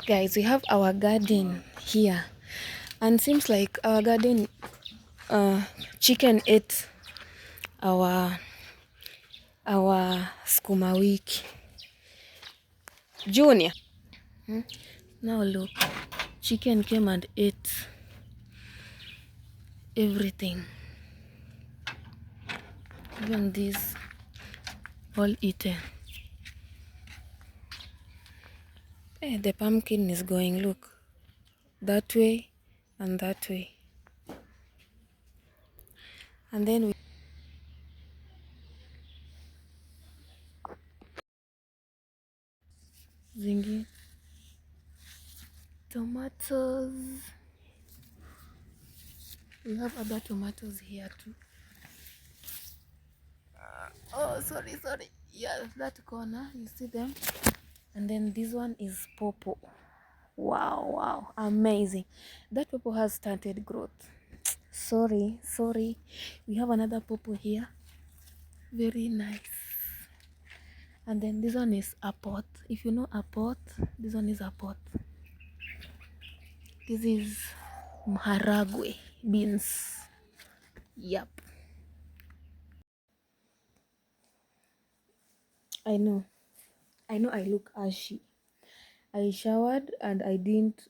Guys, we have our garden here, and seems like our garden chicken ate our skuma wiki. Junior, now look, chicken came and ate everything, even this all eaten. The pumpkin is going, look, that way and that way, and then we zingi tomatoes. We have other tomatoes here too. Oh, sorry. Yeah, that corner, you see them? And then this one is purple. Wow, amazing. That purple has started growth. Sorry. We have another purple here. Very nice. And then this one is a pot. If you know a pot, this one is a pot. This is maharagwe beans. Yep. I know I look ashy. I showered and I didn't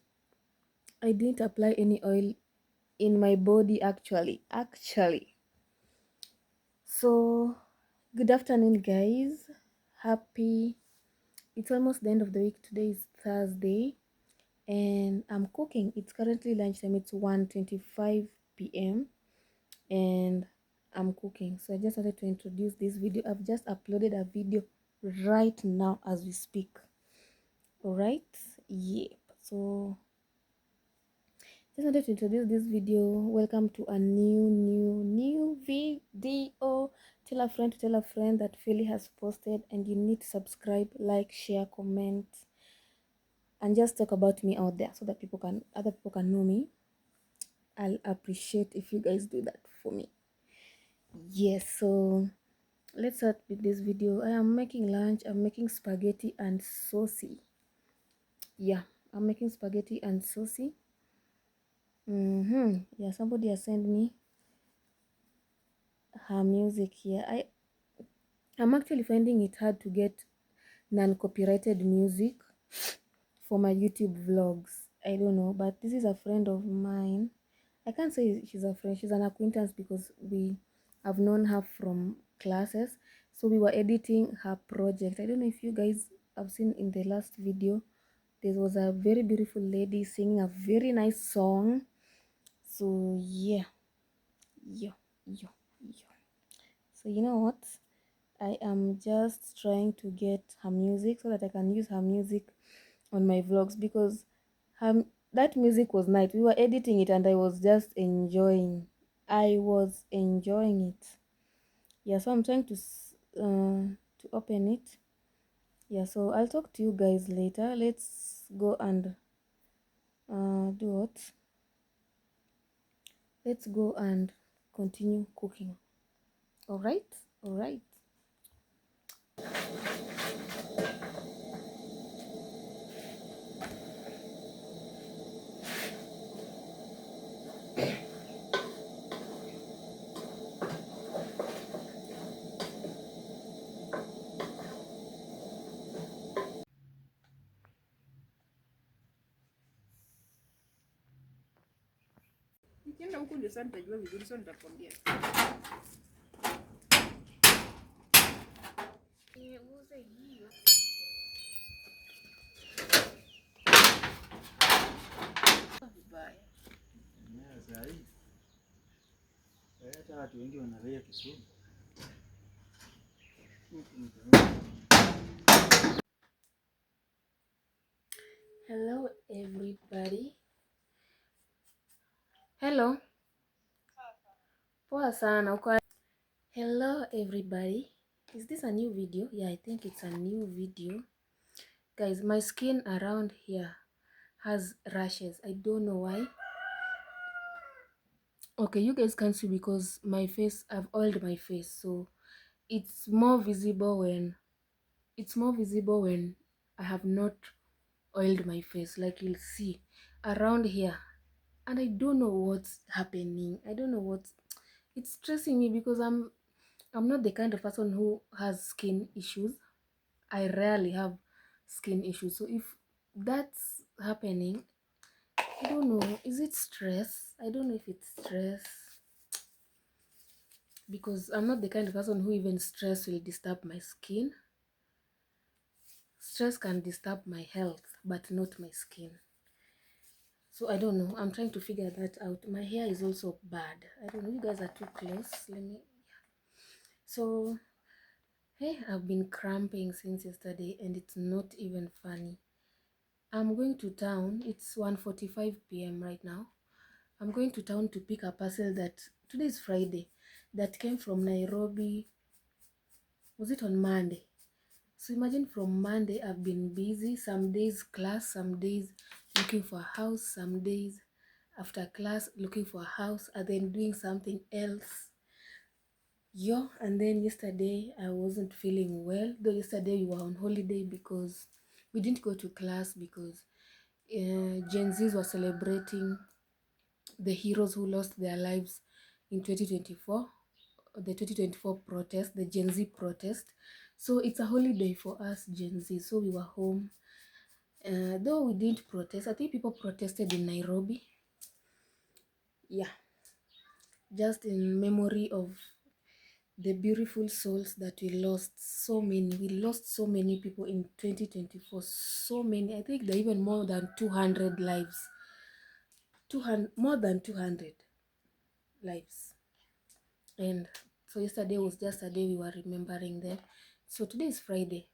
apply any oil in my body actually. So good afternoon, guys. It's almost the end of the week. Today is Thursday and I'm cooking. It's currently lunchtime. It's 1:25 p.m. and I'm cooking. So I just wanted to introduce this video. I've just uploaded a video right now as we speak. All right, yeah. So just wanted to introduce this video. Welcome to a new video. Tell a friend that Philly has posted, and you need to subscribe, like, share, comment, and just talk about me out there so that other people can know me. I'll appreciate if you guys do that for me. Yes, so let's start with this video. I am making lunch. I'm making spaghetti and saucy. Yeah, I'm making spaghetti and saucy. Yeah, somebody has sent me her music here. I'm actually finding it hard to get non-copyrighted music for my YouTube vlogs. I don't know, but this is a friend of mine. I can't say she's a friend, she's an acquaintance because we have known her from classes. So we were editing her project. I don't know if you guys have seen in the last video, there was a very beautiful lady singing a very nice song. So yeah. So you know what? I am just trying to get her music so that I can use her music on my vlogs because that music was nice. We were editing it and I was just enjoying. It. Yeah, so I'm trying to open it. Yeah, so I'll talk to you guys later. Let's go and do what? Let's go and continue cooking. All right. Nikienda huku ndio sasa nitajua vizuri, sasa nitakwambia. Niuze hiyo. Vibaya. Sasa hii. Hata watu wengi wanalea Kisumu. Hello everybody. Hello. Poa sana. Hello everybody. Is this a new video? Yeah, I think it's a new video. Guys, my skin around here has rashes. I don't know why. Okay, you guys can't see because I've oiled my face, so it's more visible when I have not oiled my face, like you'll see around here. And I don't know what's happening. I don't know what's it's stressing me because I'm not the kind of person who has skin issues. I rarely have skin issues. So if that's happening, I don't know. Is it stress? I don't know if it's stress because I'm not the kind of person who even stress will disturb my skin. Stress can disturb my health, but not my skin. So I don't know. I'm trying to figure that out. My hair is also bad. I don't know. You guys are too close. Let me. So hey, I've been cramping since yesterday, and it's not even funny. I'm going to town. It's 1:45 p.m. right now. I'm going to town to pick a parcel that today is Friday that came from Nairobi. Was it on Monday? So imagine from Monday I've been busy. Some days class, some days looking for a house, some days after class looking for a house, and then doing something else. Yeah, and then yesterday I wasn't feeling well. Though yesterday we were on holiday because we didn't go to class because Gen Zs were celebrating the heroes who lost their lives in 2024, the 2024 protest, the Gen Z protest. So it's a holiday for us Gen Z. So we were home. Though we didn't protest, I think people protested in Nairobi. Yeah, just in memory of the beautiful souls that we lost. So many. We lost so many people in 2024. So many. I think there are even more than 200 lives. 200, more than 200 lives. And so yesterday was just a day we were remembering them. So today is Friday.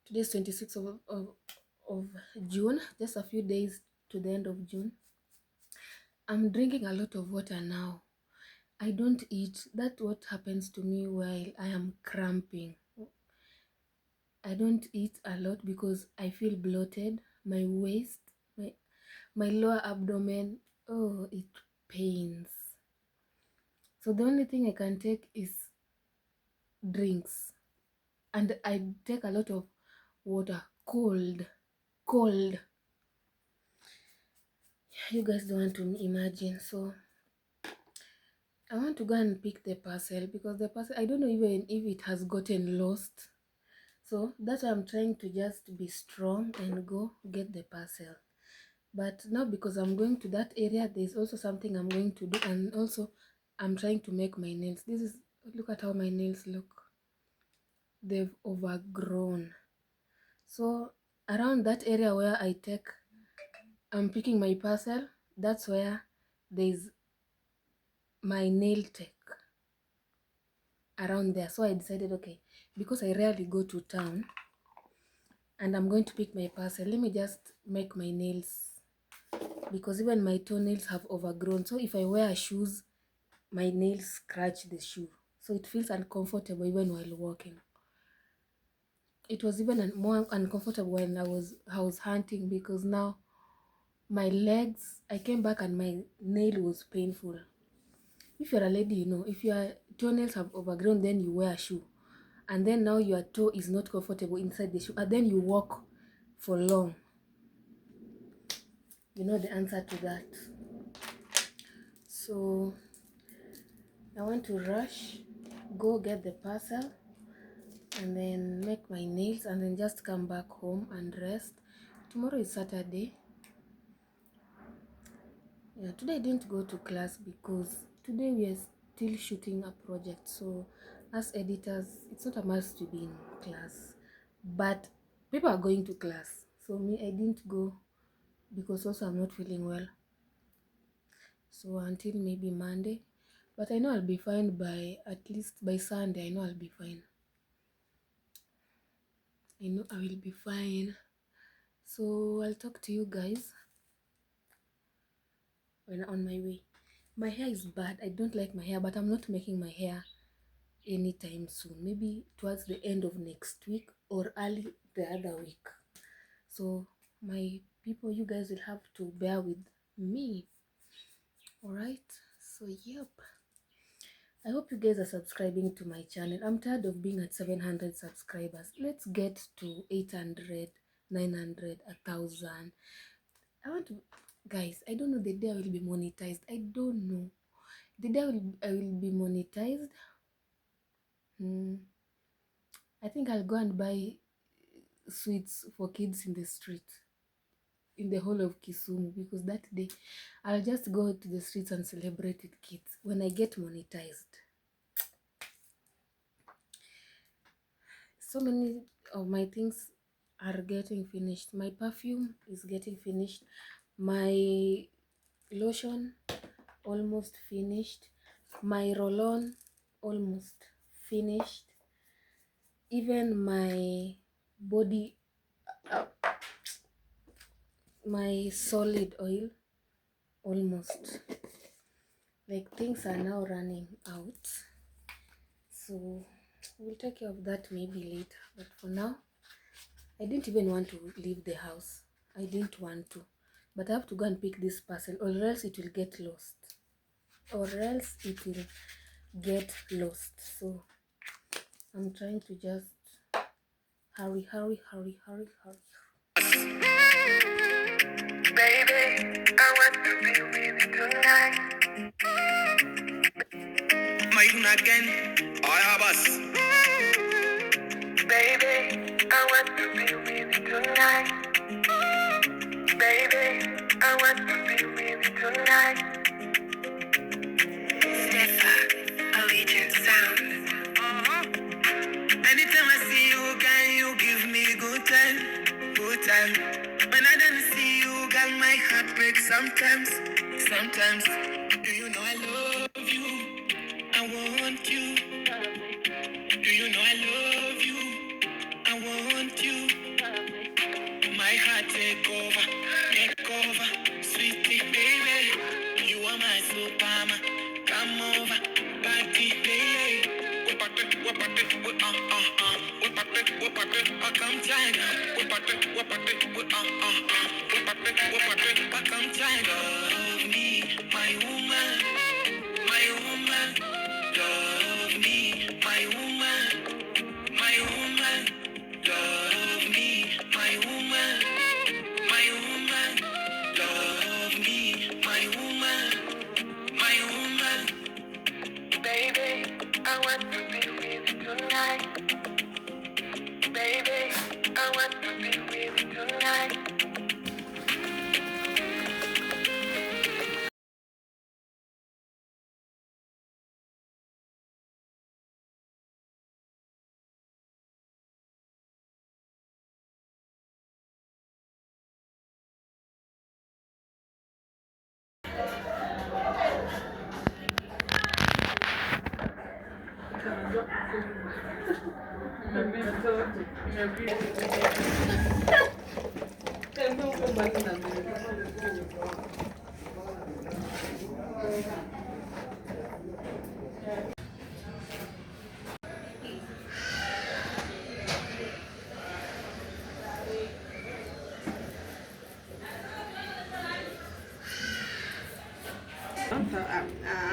Today is 26th of June, just a few days to the end of June. I'm drinking a lot of water now. I don't eat. That's what happens to me while I am cramping. I don't eat a lot because I feel bloated. My waist, my lower abdomen, oh, it pains. So the only thing I can take is drinks. And I take a lot of water, cold. You guys don't want to imagine. So I want to go and pick the parcel because the parcel, I don't know even if it has gotten lost. So that's why I'm trying to just be strong and go get the parcel. But now because I'm going to that area, there's also something I'm going to do, and also I'm trying to make my nails. This is, look at how my nails look. They've overgrown. So around that area where I'm picking my parcel, that's where there's my nail tech around there. So I decided, okay, because I rarely go to town and I'm going to pick my parcel, let me just make my nails, because even my toenails have overgrown. So if I wear shoes, my nails scratch the shoe. So it feels uncomfortable even while walking. It was even more uncomfortable when I was hunting because now my legs, I came back and my nail was painful. If you're a lady, you know, if your toenails have overgrown, then you wear a shoe. And then now your toe is not comfortable inside the shoe. And then you walk for long. You know the answer to that. So I want to rush, go get the parcel, and then make my nails, and then just come back home and rest. Tomorrow is Saturday. Yeah, today I didn't go to class because today we are still shooting a project. So as editors, it's not a must to be in class, but people are going to class. So me, I didn't go because also I'm not feeling well. So until maybe Monday, but I know I'll be fine by, at least by Sunday. I know I'll be fine. I know I will be fine. So I'll talk to you guys when I'm on my way. My hair is bad. I don't like my hair, but I'm not making my hair anytime soon. Maybe towards the end of next week or early the other week. So my people, you guys will have to bear with me. Alright? So yep. I hope you guys are subscribing to my channel. I'm tired of being at 700 subscribers. Let's get to 800, 900, 1,000. I want to, guys, I don't know the day I will be monetized. I don't know. The day I will be monetized, I think I'll go and buy sweets for kids in the street, in the whole of Kisumu, because that day I'll just go to the streets and celebrate with kids when I get monetized. So many of my things are getting finished. My perfume is getting finished. My lotion almost finished. My roll-on almost finished. Even my body, my solid oil almost. Like, things are now running out, so we'll take care of that maybe later. But for now, I didn't even want to leave the house. I didn't want to, but I have to go and pick this parcel, or else it will get lost. So I'm trying to just hurry. Baby, I want to be with you tonight. Mine again, I have us. Baby, I want to be with you tonight. Baby, I want to be with you tonight. Allegiant sound. Anytime I see you, can you give me good time? Good time. When I don't see you, got my heart break sometimes. Do you know I love you? I want you. Do you know I love you? I want you. My heart take over, sweetie baby. You are my superman. Come over, party baby. Whip it, whip it, I come China. Whip it, whip it, I come China. Love me, my woman, love me, my woman, love me, my woman, love me, my woman, baby, I want to be with you tonight, baby, I want to be with you tonight.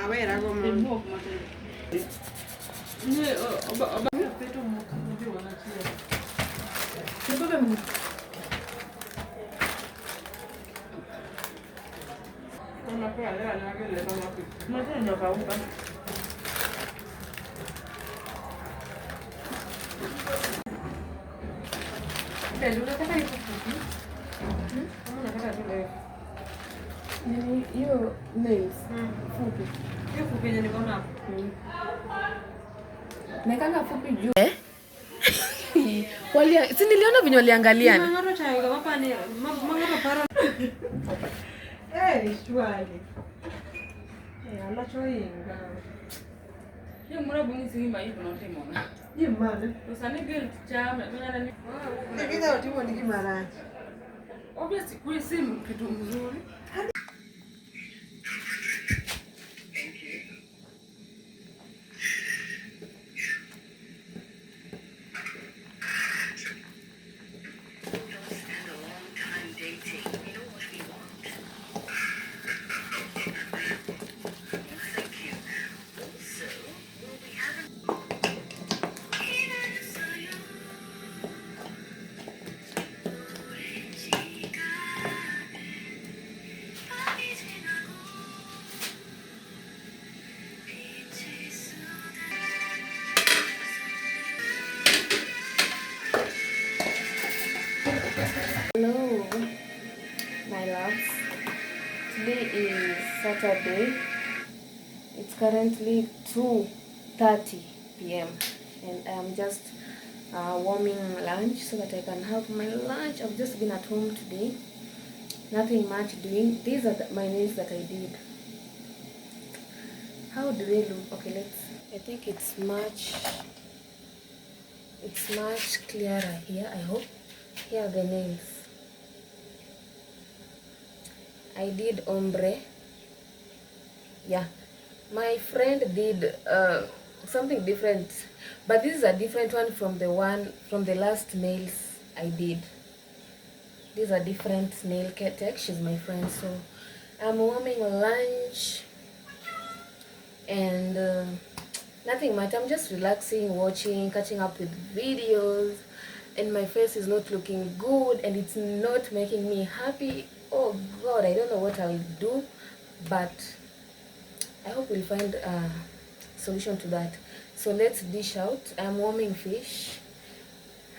A ver, hago más. Hiyo nails fupi. Hiyo fupi yenye niko na. Nekanga fupi juu. Si niliona venye waliangaliana. Mangaro chayo kama ni mangaro para. Shwali. Ala choyinga. Hiyo mura bungi singi mai kunote mona. Yimana. Usane girl chama mwana ni. Nikida utimo nikimara. Obviously kuli simu kitu mzuri. snacks. Today is Saturday. It's currently 2:30 p.m. and I'm just warming lunch so that I can have my lunch. I've just been at home today. Nothing much doing. These are my nails that I did. How do they look? Okay, let's. I think it's much clearer here. I hope. Here are the nails. I did ombre. Yeah, my friend did something different, but this is a different one from the last nails I did. These are different nail tech. She's my friend, so I'm warming lunch and nothing much. I'm just relaxing, watching, catching up with videos, and my face is not looking good and it's not making me happy. Oh God, I don't know what I'll do, but I hope we'll find a solution to that. So let's dish out. I'm warming fish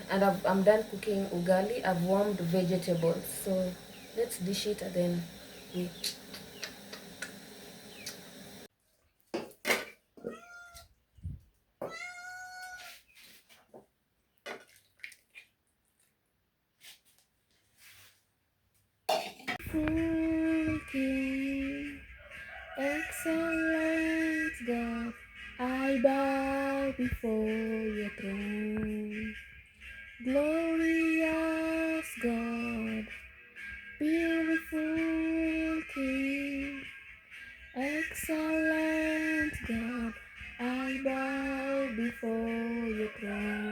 and I'm done cooking ugali. I've warmed vegetables. So let's dish it and then we... King, excellent God, I bow before your throne. Glorious God, beautiful King, excellent God, I bow before your throne.